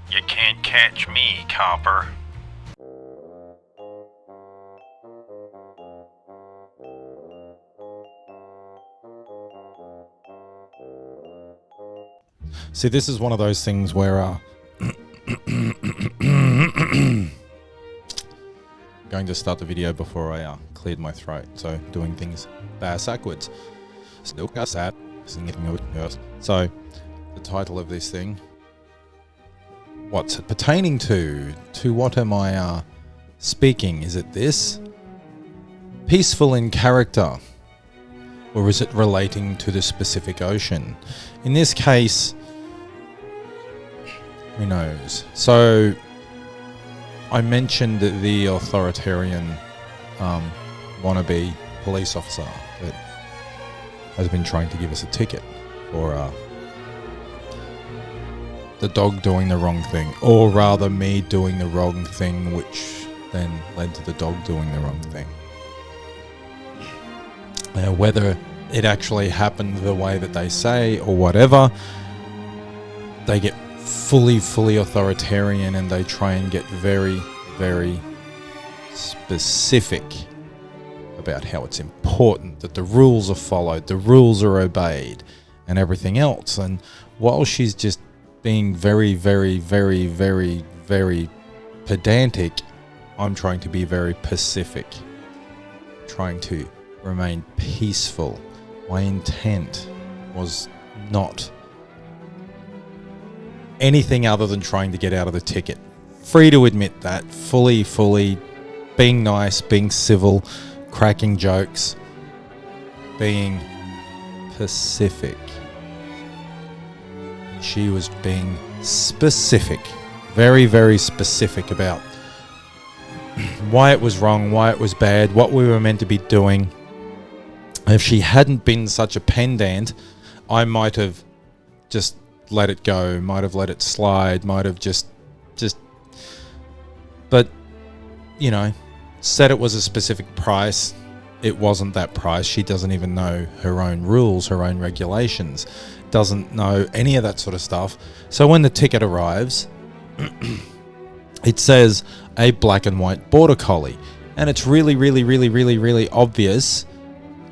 You can't catch me, copper. See, this is one of those things where going to start the video before I cleared my throat, so doing things backwards. Still got that. So, the title of this thing, what's it pertaining to? To what am I speaking? Is it this? Peaceful in character? Or is it relating to the specific ocean? In this case, who knows? So, I mentioned the authoritarian wannabe police officer that has been trying to give us a ticket for the dog doing the wrong thing, or rather me doing the wrong thing, which then led to the dog doing the wrong thing. Now, whether it actually happened the way that they say or whatever, they get fully authoritarian and they try and get very, very specific about how it's important that the rules are followed, the rules are obeyed, and everything else. And while she's just being very, very, very, very, very pedantic, I'm trying to be very pacific, trying to remain peaceful. My intent was not anything other than trying to get out of the ticket. Free to admit that. Fully being nice, being civil, cracking jokes, being pacific. She was being specific, very, very specific about why it was wrong, why it was bad, what we were meant to be doing. If she hadn't been such a pendant, I might have just let it go, might have let it slide, might have just, but, you know, said it was a specific price. It wasn't that price. She doesn't even know her own rules, her own regulations, doesn't know any of that sort of stuff. So when the ticket arrives, it says a black and white border collie, and it's really obvious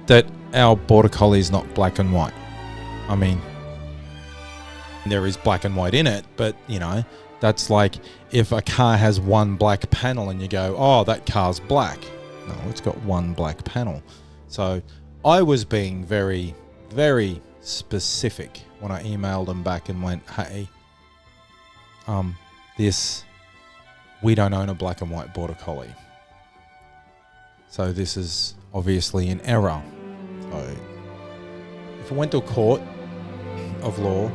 that our border collie is not black and white. I mean, there is black and white in it, but, you know, that's like if a car has one black panel and you go, oh, that car's black. No, it's got one black panel. So I was being very, very specific when I emailed them back and went, hey, we don't own a black and white border collie. So this is obviously an error. So if it went to a court of law,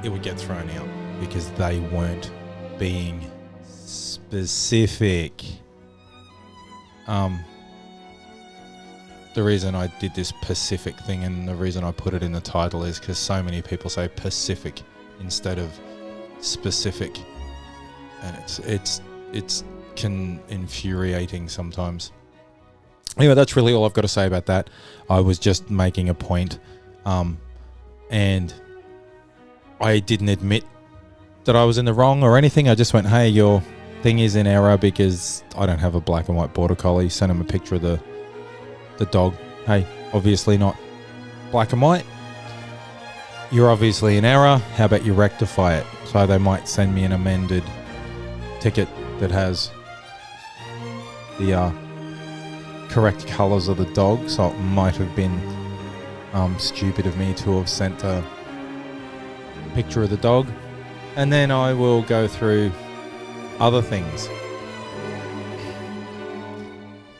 it would get thrown out because they weren't being specific. The reason I did this Pacific thing and the reason I put it in the title is because so many people say Pacific instead of specific, and it's infuriating sometimes. Anyway, that's really all I've got to say about that. I was just making a point, and I didn't admit that I was in the wrong or anything. I just went, hey, your thing is in error because I don't have a black and white border collie. Sent him a picture of the dog. Hey, obviously not black and white. You're obviously in error. How about you rectify it? So they might send me an amended ticket that has the correct colours of the dog. So it might have been stupid of me to have sent a picture of the dog. And then I will go through other things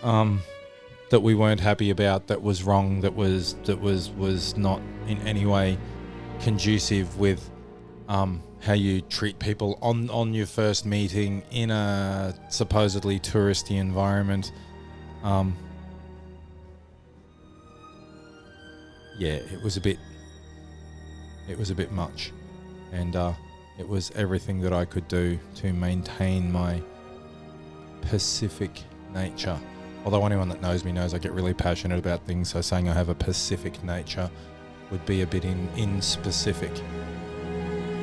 that we weren't happy about, that was wrong, that was not in any way conducive with how you treat people on your first meeting in a supposedly touristy environment. It was a bit much, and it was everything that I could do to maintain my pacific nature. Although anyone that knows me knows I get really passionate about things, so saying I have a pacific nature would be a bit inspecific.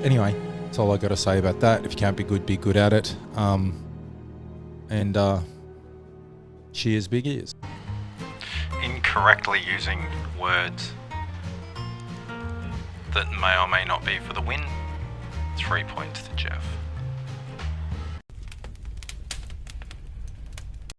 Anyway, That's all I got to say about that. If you can't be good at it. And cheers, big ears. Incorrectly using words that may or may not be for the win. 3 points to Jeff.